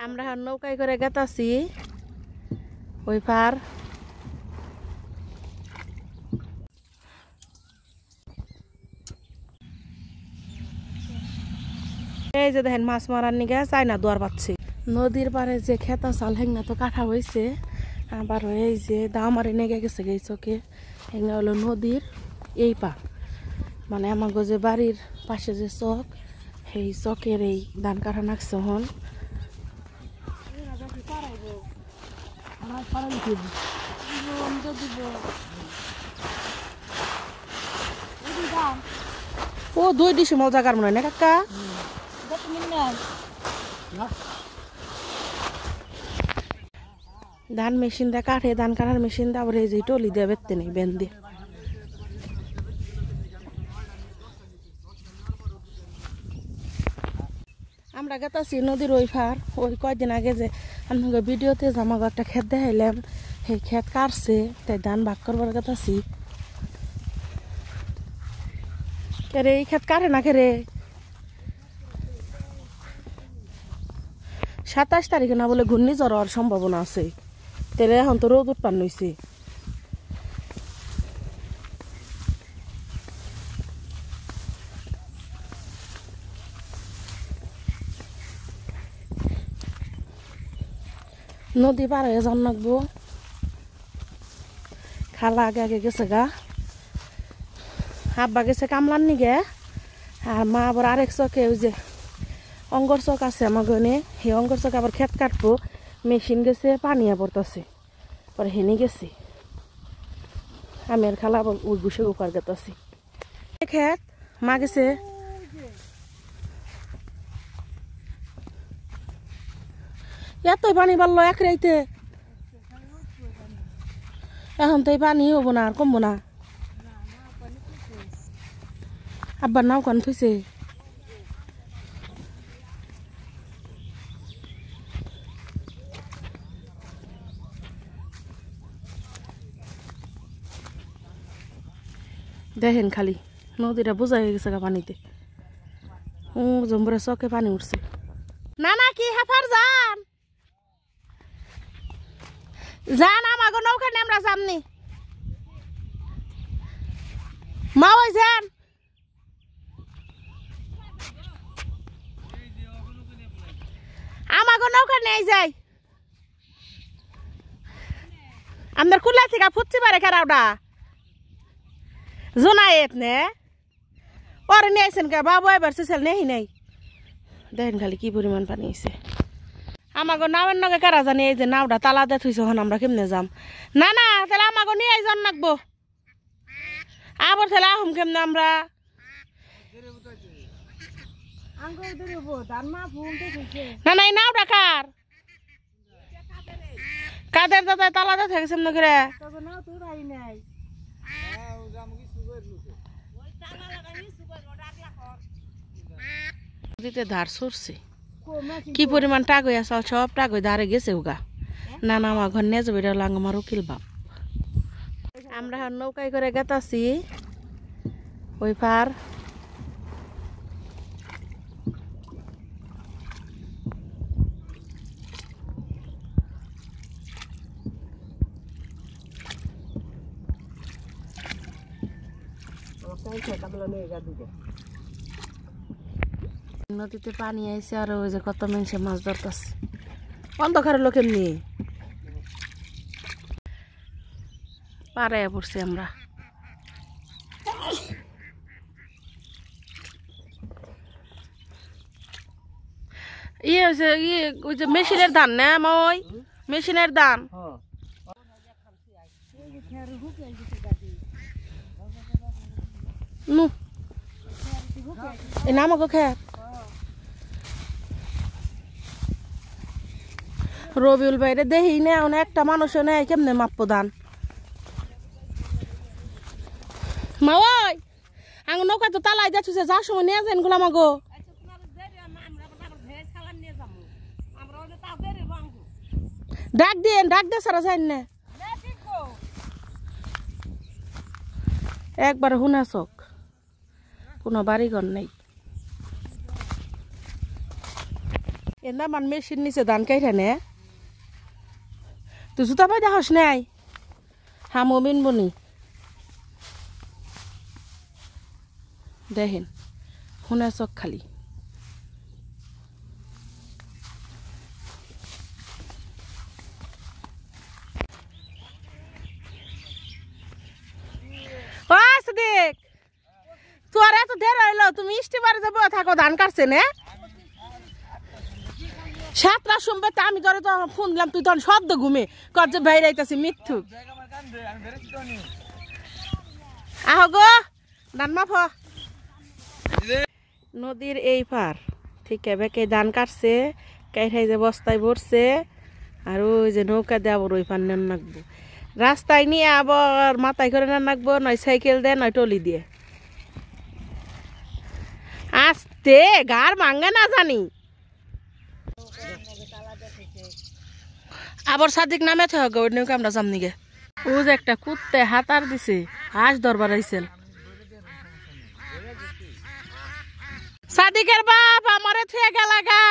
আমরা নৌকায় করে গেতাছি ওই পার। এই যে দেখেন মাছ মারার নিগে চাইনা দুয়ার পাচ্ছি। নদীর পারে যে খেতা চাল হেংনা তো কাটা হয়েছে, আবার এই যে দাও মারি নেগে গেছে এই চকে। হেংনা হলো নদীর এই পার, মানে আমাকে যে বাড়ির পাশে যে চক, সেই চকের এই ধান কাটা নাকছে হন। ও দুই ডিসি মজা কার মনে হয় না কাকা? ধান মেশিন দিয়ে কাটে, ধান কাটার মেশিন দিয়ে আবার এই যে টলি দিয়ে বেরতে নেই বেন দিয়ে। আমরা গেতাছি নদীর ওই পার। ওই কয়েকদিন আগে যে আপনাকে ভিডিওতে জামা একটা ক্ষেত দেখাইলাম, সেই ক্ষেত কাটছে, তাই ধান ভাগ করবার গেতাছি। রে এই ক্ষেত কাটে না রে 27 তারিখে না বলে ঘূর্ণিঝড় হওয়ার সম্ভাবনা আছে। তাহলে এখন তো রোদ উৎপন্ন হয়েছে। নদী পার হয়ে যান লাগবো। খালা আগে আগে গেছে গা, আব্বা গেছে কামলার নিগে, আর মা আবার আরেক চকে ওই যে অঙ্গর চক আছে আমার গনে, সেই অঙ্গর চকে আবার ক্ষেত কাটবো। মেশিন গেছে পানি পড়তেছে, পরে হেনে গেছি। আমি আর খালা আবার ওই গুছে উপার গেতাছি। ক্ষেত মা গেছে এতই পানি বাড়লো এক রাইতে। এখন তো এই পানি হবো না, আর কমবো না। আব্বার নাও কান থইছে। দেখেন খালি নদীটা বোঝা হয়ে গেছে পানিতে। জম্বুরা চকে পানি উঠছে। না না কি হাফার যান যান, আমাকে নৌকানে আমরা যামনি। মা ওই যান, আমাকে নৌকা নেই যাই। আপনার কুলা থেকে ফুটতে পারে খারাপটা জোনায়েত নে ওরে নিয়ে আইসেন কে বাবু এবার চেল নেই নাই। দেখেন খালি কি পরিমাণ পানি আছে। আমাকে নামের নগে কারা জানি এই যে নাওটা তালা দিয়ে থইছে, হন আমরা কেমনে যাম? না না তাহলে আমাকে নিয়ে আইজন লাগবো, আবার তাহলে আহম কেমনে আমরা? না না এই নাওটা কার? কাদের দাদা তালা দিয়ে থাকছেন না করে ধার সরছে। কি পরিমাণ টাক হয়ে আসল, সব টাক হয়ে ধারে গেছে উগা। না না আমার ঘর নিয়ে যাবে, এটা হলো আমার উকিল বাপ। আমরা নৌকায় করে গেতাছি ওই পার। নদীতে পানি আইছে, আর ওই যে কত মানুষে মাছ ধরতেছে। অন্ধকারের লোকের নিয়ে পাড়ে পড়ছি আমরা। ইয়ে হয়েছে ইয়ে ওই যে মেশিনের ধান না মই, মেশিনের ধান। নু এই নাম খেত রবিউল বাইরে দেখি না একটা মানুষও নেই, কেমনে মাপবো ধান? মা ওই আঙ নৌকা তো তালাই যাচ্ছে, যার সময় নিয়ে যান গুলো আমাগো। ডাক দিন, ডাক দিয়ে সারা যাই না একবার হুনা চোখ, কোনো বাড়িঘর নেই। এন্দা মান মেশিন নিচে ধান কাইটা নে তুই জুতা পাই দেখাস নাই হামো মিনবনি দেখেন শুনে চোখ খালি দেখ তোর এত দের হইলো তুমি স্টিমারে যাবো থাকো ধান কাটছে না সাতটা শুনবে তা আমি ধরে তো ফোন দিলাম তুই তখন শব্দ ঘুমে কর যে বাইরে আইতাছি মিথ্যু আহ গো ধান মাফ নদীর এই পার ঠিক বেকে ধান কাটছে কাইঠাই যে বস্তায় ভরছে আর ওই যে নৌকা দিয়ে আবার ওই পার নেন নাকবো রাস্তায় নিয়ে আবার মাথায় করে নেন নাকবো নয় সাইকেল দিয়ে নয় টলি দিয়ে আস্তে গার ভাঙ্গে না জানি আবার সাদিক নামে থাকো ওই নৌকা আমরা সামনে গে ও যে একটা কুত্তে হাতার দিছে হাঁস দরবার আইছিল সাদিকের বাপ আমারে থুয়ে গেলা গা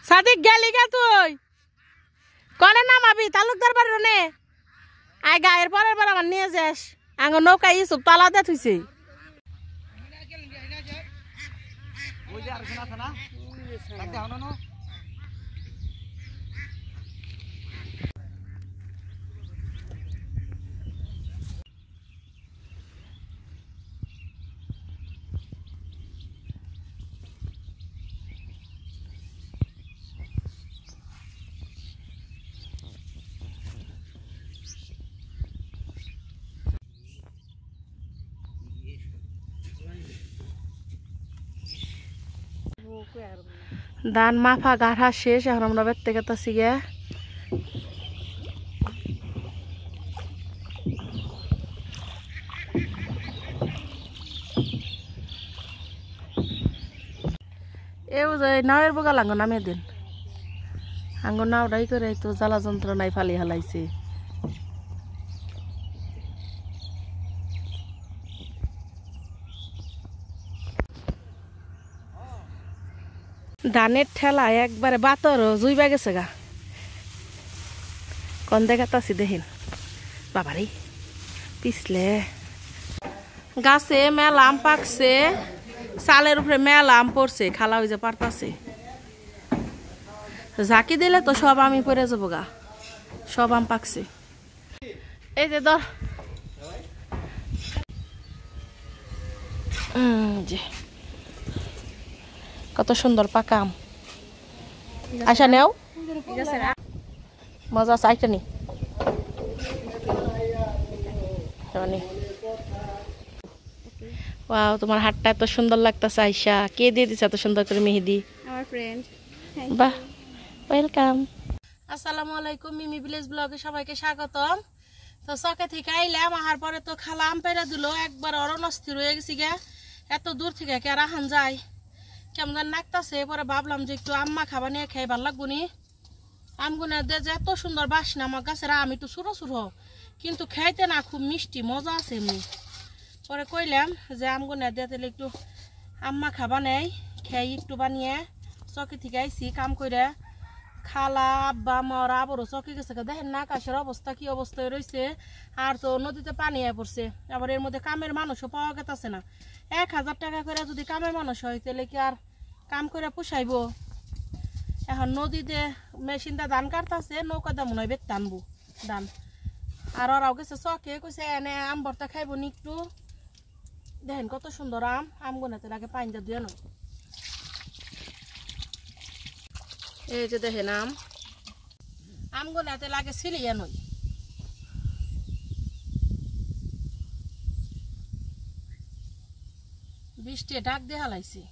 সাদিক গেলি গা তুই কনে নামাবি তালুকদার বাড়ি নে আয় গায়ের পরের বার আমার নিয়ে যাস আঙ্গ নৌকা ইসুপ তালা দে থুইছে ধান মাফা গাঠা শেষ এখন আমরা বেরতে গেতাছি গে এও যে নাওয়ের বগাল আঙ্গ নামে দিন আঙ্গ নাওটাই করে তো জ্বালা যন্ত্রণায় ফালি হালাইছে ধানের ঠেলা একবারে বাতর জুইবা গেছে গা কন দেখাতাছি দেখেন বাবারে পিছলে গাছে মেলা আম পাকছে চালের উপরে মেলা আম পড়ছে খালা হয়ে যে পারতাছে ঝাঁকি দিলে তো সব আমি পড়ে যাবো গা সব আম পাকছে এই যে ধর যে কত সুন্দর পাকা আম আশা নেও মজা চাইটা নি ওয়াও তোমার হাতটা এত সুন্দর লাগতেছে আয়শা কে দিয়ে দিছে এত সুন্দর করে মেহেদি আমার ফ্রেন্ড বাহ ওয়েলকাম আসসালামু আলাইকুম মিমি ভিলেজ ব্লগে সবাইকে স্বাগতম তো চকে থেকে আইলাম আহার পরে তো খালা আম পেড়া দিল একবার অরণস্থির হয়ে গেছি গে এত দূর থেকে কে রাহান যায় কেমন নাকতাছে পরে ভাবলাম যে একটু আম্মা খাবার নিয়ে খেয়ে ভালো লাগবো নি আমগুনা দে যে এত সুন্দর বাসনা আমার গাছের আম একটু সুরো সুরো কিন্তু খাইতে না খুব মিষ্টি মজা আছে এমনি পরে কইলাম যে আমগুনা দিয়ে তাহলে একটু আম্মা খাবার নেই খেয়ে একটু বানিয়ে চকি থেকে আইসি কাম করে খালা আব্বা মারা আবারও চকি গেছে দেখেন না আকাশের অবস্থা কি অবস্থায় রয়েছে আর তো নদীতে পানি আয় পড়ছে আবার এর মধ্যে কামের মানুষও পাওয়া গেছে না 1000 টাকা করে যদি কামের মানুষ হয় তাহলে কি আর কাম করে পোষাইব এখন নদীতে মেশিনটা ধান কাটতেছে নৌকা দাম মনে হয় বেত টানবো ধান আর ওরাও গেছে চকে কইছে এনে আম ভর্তা খাইব নি একটু দেখেন কত সুন্দর আম গোনাতে লাগে পাইনটা দিয়ে নয় এই যে দেখেন আম গোনাতে লাগে ছিলিয়ে নয় বৃষ্টি ডাক দিয়ে হালাইছে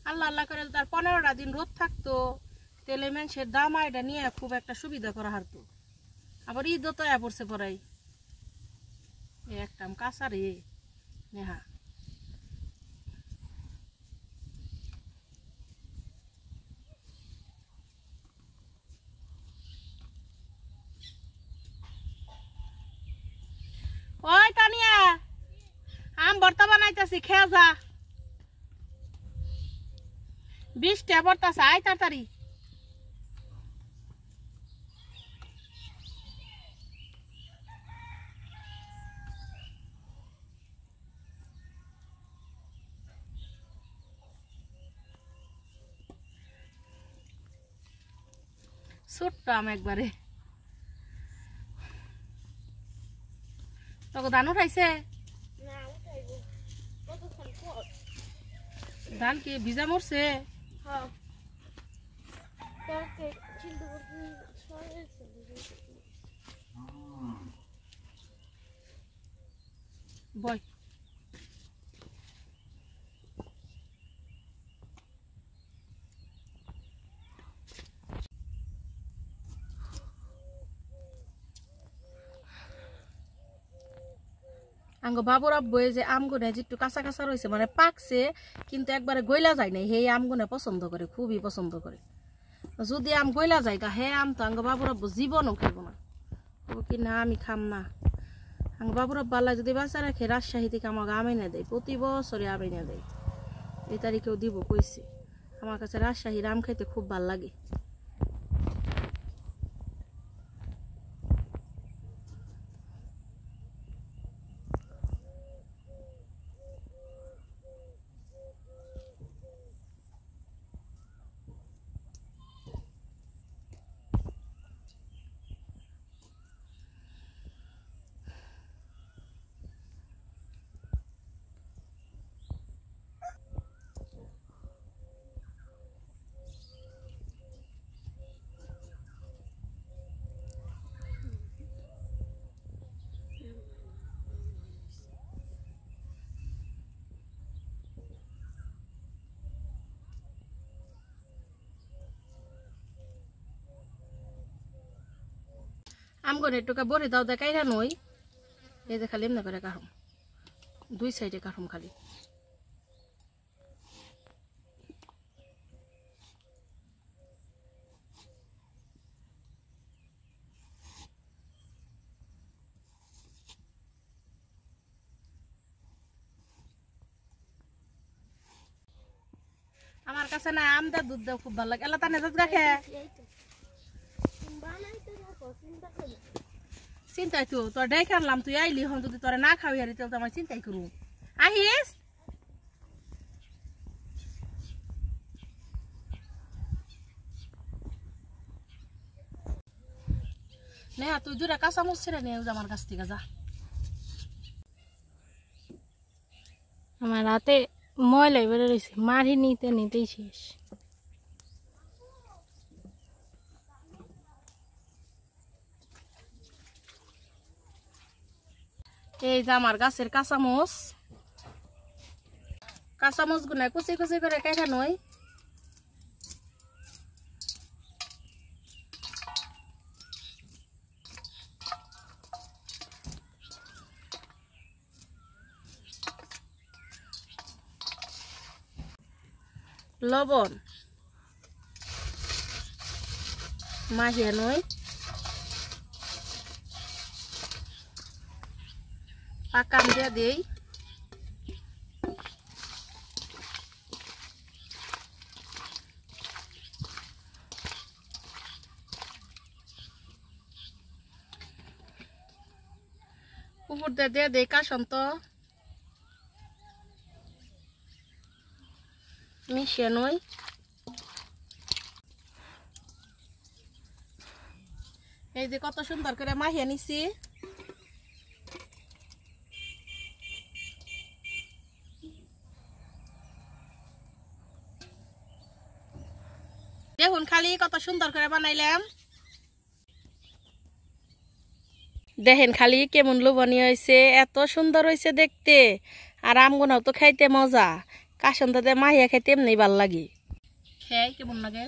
আল্লাহ আল্লাহ করে তার 15টা দিন রোদ থাকতো তেলে মানুষের দাম এটা নিয়ে খুব একটা সুবিধা করা হারতো আবার ঈদও তো পড়ছে পড়াই একটা কাঁচা রে নেহা দিতেছি খেয়ে যা 20টা পড়তাছে আয় তাড়াতাড়ি ছোট্ট আম একবারে তোকে ধান উঠাইছে ধান কি ভিজা মরছে বয় আঙ্গ বাবুর আব্বুয়ে যে আমগুনে যেটু কাঁচা কাঁচা রয়েছে মানে পাকছে কিন্তু একবারে গইলা যায় নাই সেই আমগুনে পছন্দ করে খুবই পছন্দ করে যদি আম গইলা যায় তা হে আম তো আঙ্গ বাবুর আব্বু জীবনও খাইব না কি না আমি খাম না আঙ্গ বাবুর আব্বা আল্লাহ যদি বাঁচা রাখে রাজশাহী থেকে আমাকে আম এনে দেয় প্রতি বছরে আম এনে দেয় এই তারিখেও দিব কইছে আমার কাছে রাজশাহীর আম খাইতে খুব ভাল লাগে আমগনে টুকা বড়ি দাও দেখাইরা নই এই যে খালি এমনি করে কাটুম দুই সাইডে কাটুম খালি আমার কাছে না আমদা দুধ দাও খুব ভালো লাগে এলা তানে দুধ গাখে চিন্তাই তো তোর ডেকে আনলাম তুই আইলি হন যদি তোরা না খাওয়াই হারি তাহলে তো আমার চিন্তাই করু আহিস নে তুই দুটা কাঁচা মরিচ ছেড়ে নিয়ে আমার কাছ থেকে যা আমার হাতে ময়লাই বেড়ে রয়েছে মারি নিতে নিতেই শেষ এই যে আমার গাছের কাঁচামচ গুনা কুচি কুচি করে কেটে নই লবণ মাখিয়ে নই পাকাম দিয়ে দেই উপর দিয়ে দেই কাসন্ত মিশিয়ে নই এই যে কত সুন্দর করে মাখিয়ে নিছি দেখুন খালি কত সুন্দর করে বানাইলাম দেখেন খালি কেমন লোভনীয় হয়েছে এত সুন্দর হয়েছে দেখতে আর আমগুনাও তো খাইতে মজা কাসন্দাতে মাহিয়া খাইতে এমনি ভাল লাগে খাই কেমন লাগে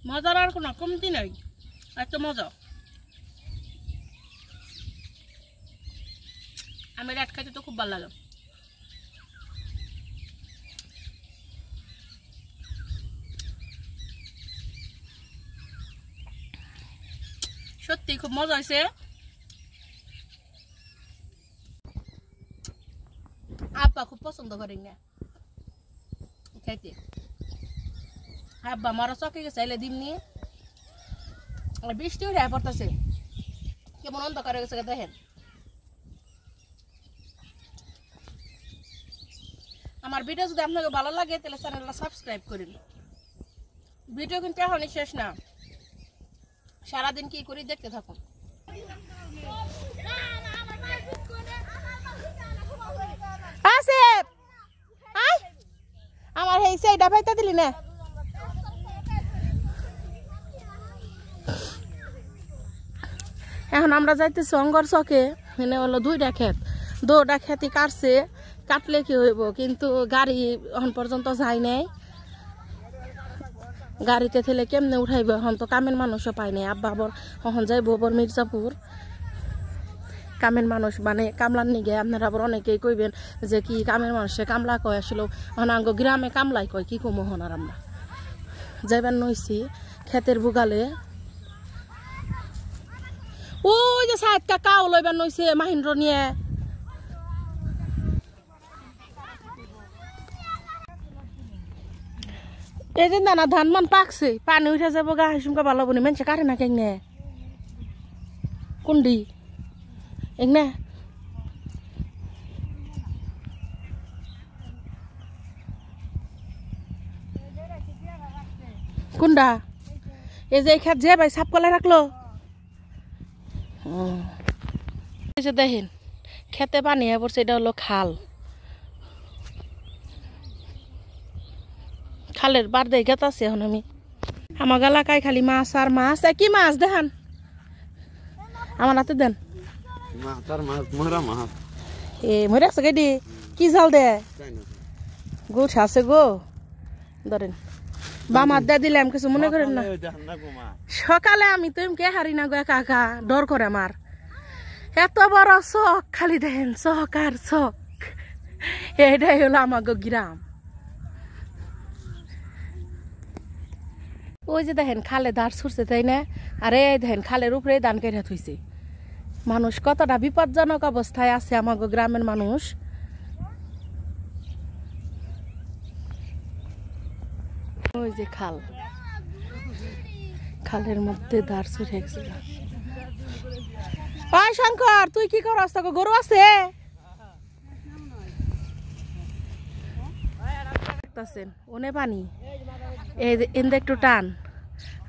মজার আর কোনো কমতি নাই এত মজা আমি রাত খাইতে তো খুব ভালো লাগে সত্যি খুব মজা হয়েছে পছন্দ করি না খাইতে। আব্বা মারা চকে গেছে এলে দিন নিয়ে বৃষ্টি উঠে পড়তেছে কেমন অন্ধকার হয়ে গেছে দেখেন। আমার ভিডিও যদি আপনাকে ভালো লাগে তাহলে চ্যানেলটা সাবস্ক্রাইব করুন। ভিডিও কিন্তু এখনই শেষ না, সারাদিন কি করি দেখতে থাকুন। আমার এই সেইটা পাইতে দিলি না। এখন আমরা যাইতেছি অঙ্গর চকে, এনে হলো 2টা ক্ষেত, 2টা ক্ষেতই কাটছে, কাটলে কি হইব, কিন্তু গাড়ি এখন পর্যন্ত যায় নাই। গাড়িতে থেলে কেমনে উঠাইব, এখন তো কামের মানুষও পাই নাই। আব্বা আবার এখন যাইব বর মির্জাপুর, কামের মানুষ মানে কামলার নিগে। আপনারা আবার অনেকেই কইবেন যে কি কামের মানুষে কামলা কয়, আসলে অনাঙ্গ গ্রামে কামলাই কয়, কি কমো হনার আমরা যাইবার নইছি ক্ষেতের বুগালে। ওই যে সাইড কাকাও লইবার নইছে মাহিন্দ্র নিয়ে। এই যে দানা ধান মান পাকছে, পানি উঠে যাবো গা, হিসুমকা ভালো বনি মানুষে কাটে না কেনে কুন্ডি এগনে কুন্ডা। এই যে খেত যে ভাই সাপ কলাই রাখলো, দেখেন খেতে পানি পড়ছে, এটা হলো খাল। খালের বার দিয়ে গেত আছে এখন আমি। আমার এলাকায় খালি মাছ আর মাছ। কি মাছ দেখান আমার হাতে দেন। এ মরে আছে গাইডি, কি জাল দে গোছ আছে গো, ধরেন বাম হাত দিয়ে দিলাম, কিছু মনে করেন না। সকালে আমি তো এমকে হারি না গো, একা একা ডর করে আমার। এত বড় চক খালি দেখেন, চক আর চক। এটাই হলো আমার গ্রাম। ওই যে দেখেন খালে দাঁড় ছুটছে, তাই না? আরে দেখেন খালের উপরে ধান কেটে থইছে। মানুষ কতটা বিপজ্জনক অবস্থায় আছে আমাগো গ্রামের মানুষ। ওই যে খাল, খালের মধ্যে দাঁড় ছুটে গেছে। ওই শঙ্কর, তুই কি করস? তোকে গরু আছে? ওনে পানি এই যে এনদে একটু টান,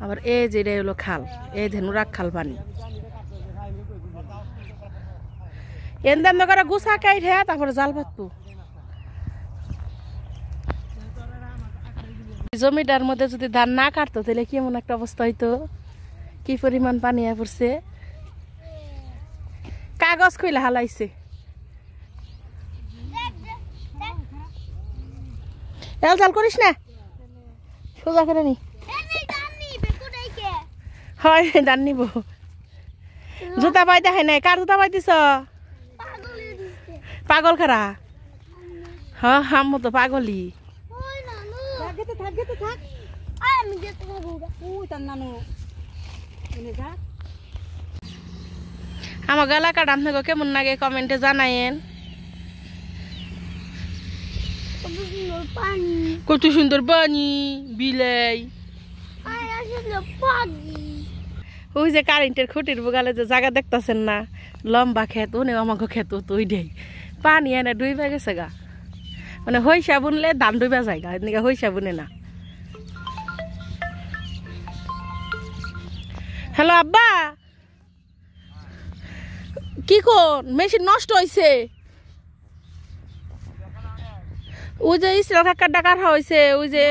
আবার এই যে এটা হলো খাল, এই ধেনু রাখ খাল পানি। এনদেন করে গুছা কাই রে, তারপরে জাল পাতবো। জমিটার মধ্যে যদি ধান না কাটতো তাহলে কেমন একটা অবস্থা হইতো, কি পরিমাণ পানি পড়ছে। কাগজ খুইলা হালাইছে। জাল করিস না, সোজা করে নি। হয় ধান নিব। জুতা পাই দেখে নাই, কার জুতা পাইতিস? পাগল খারা। হ্যাঁ হাম তো পাগলি। আমার এলাকাটা আপনাকে কেমন লাগে কমেন্টে জানাইন। কত সুন্দর পানি, বিলাই। ওই যে কারেন্টের খুঁটির বুগালে যে জায়গা দেখতেছেন না, লম্বা ক্ষেত, ওনে আমাকে ক্ষেত তো ওই দেয় পানি এনে ডুইবা গেছে গা। মানে হইসা বুনলে ধান ডুইবা যায় গা, এদিকে হইসা বুনে না। হ্যালো আব্বা, কি কোন মেশিন নষ্ট হয়েছে? ওই যে ইসরা থাকার ডাকার হয়েছে, ওই যে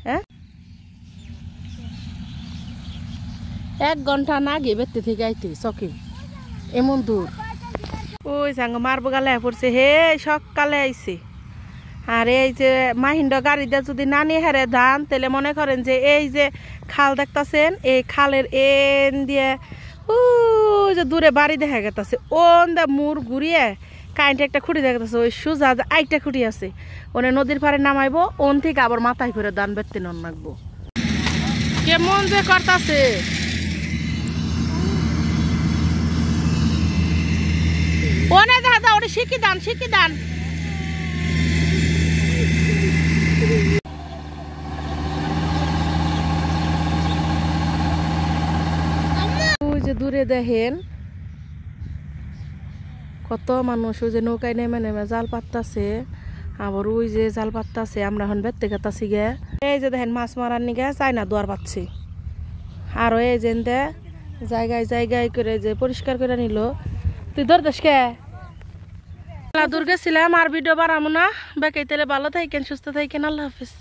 হ্যাঁ 1 ঘন্টা না গিয়ে বেতে থেকে আইতে চকে, এমন দূর। ওই সাঙ্গ মারবো গালে পড়ছে হে, সকালে আইছে। আর এই যে মাহিন্দ্র গাড়িতে যদি না নিয়ে হারে ধান, তাহলে মনে করেন যে এই যে খাল দেখতেছেন, এই খালের এন দিয়ে ও যে দূরে বাড়ি দেখা গেছে, ওন দা মুর ঘুরিয়ে কারেন্টে একটা খুঁটি দেখা যাচ্ছে, ওই সোজা আরেকটা খুঁটি আছে, ওনে নদীর পাড়ে নামাইবো, ওন থেকে আবার মাথায় করে ধান বেতে নন রাখবো। কেমন যে করতেছে। ওনে দেখা যায় ওটা শিখি দান, শিখি দান। দেখেন কত মানুষ ওই যে নৌকায় নেমে নেমে জাল পাততাছে, আবার ওই যে জাল পাততাছে, আমরা এখন বেতে গেতাছি গে। এই যে দেখেন মাছ মারার নিগে চাইনা দুয়ার পাচ্ছি। আরো এই যে জায়গায় জায়গায় করে যে পরিষ্কার করে নিল। তুই ধরতেস কে? দূর গেছিলাম, আর ভিডিও বাড়াবো না। বেকাই তাহলে ভালো থাকেন, সুস্থ থাকেন, আল্লাহ হাফিজ।